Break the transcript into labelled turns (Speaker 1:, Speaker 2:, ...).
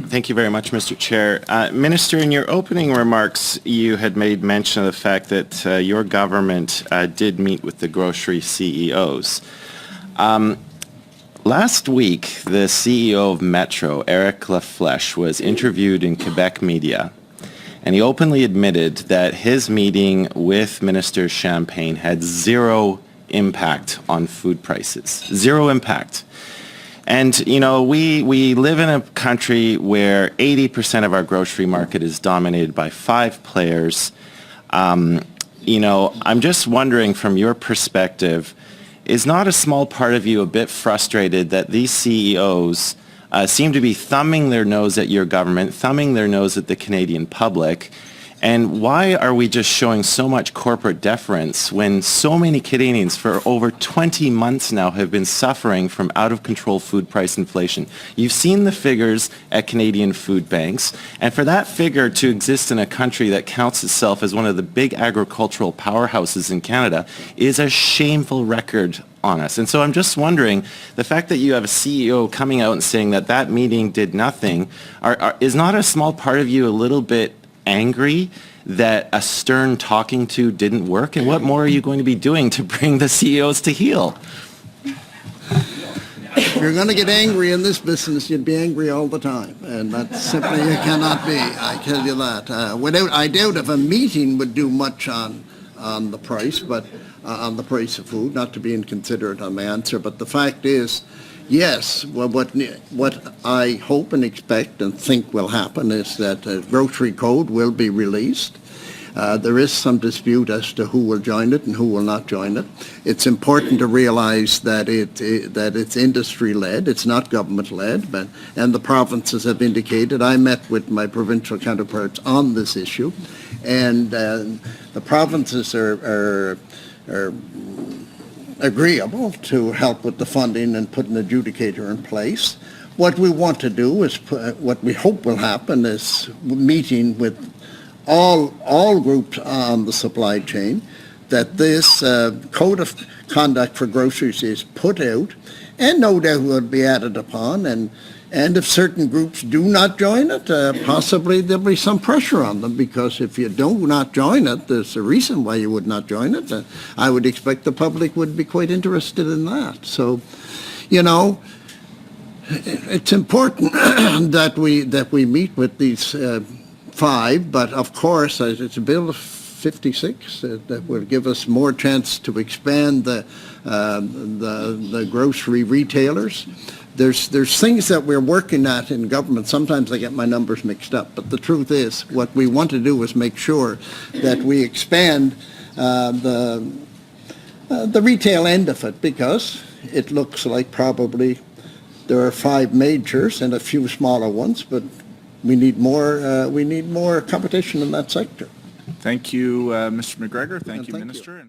Speaker 1: Thank you very much, Mr. Chair. Minister, in your opening remarks, you had made mention of the fact that your government did meet with the grocery CEOs. Last week, the CEO of Metro, Eric Laflèche, was interviewed in Quebec media, and he openly admitted that his meeting with Minister Champagne had zero impact on food prices. Zero impact. And, you know, we live in a country where 80% of our grocery market is dominated by 5 players. You know, I'm just wondering, from your perspective, is not a small part of you a bit frustrated that these CEOs seem to be thumbing their nose at your government, thumbing their nose at the Canadian public? And why are we just showing so much corporate deference when so many Canadians for over 20 months now have been suffering from out-of-control food price inflation? You've seen the figures at Canadian food banks, and for that figure to exist in a country that counts itself as one of the big agricultural powerhouses in Canada is a shameful record on us. And so I'm just wondering, the fact that you have a CEO coming out and saying that that meeting did nothing, is not a small part of you a little bit angry that a stern talking to didn't work? And what more are you going to be doing to bring the CEOs to heel?
Speaker 2: If you're going to get angry in this business, you'd be angry all the time, and that simply you cannot be. I tell you that. I doubt if a meeting would do much on the price, but on the price of food. Not to be inconsiderate on my answer, but the fact is, yes, well, what I hope and expect and think will happen is that a grocery code will be released. There is some dispute as to who will join it and who will not join it. It's important to realize that it's industry-led, it's not government-led, and the provinces have indicated. I met with my provincial counterparts on this issue, and the provinces are agreeable to help with the funding and put an adjudicator in place. What we want to do is, what we hope will happen is meeting with all groups on the supply chain, that this code of conduct for groceries is put out, and no doubt will be added upon, and if certain groups do not join it, possibly there'll be some pressure on them, because if you do not join it, there's a reason why you would not join it. I would expect the public would be quite interested in that. So, you know, it's important that we meet with these 5, but of course, it's a Bill 56 that will give us more chance to expand the grocery retailers. There's things that we're working at in government. Sometimes I get my numbers mixed up, but the truth is, what we want to do is make sure that we expand the retail end of it, because it looks like probably there are 5 majors and a few smaller ones, but we need more competition in that sector.
Speaker 3: Thank you, Mr. McGregor. Thank you, Minister.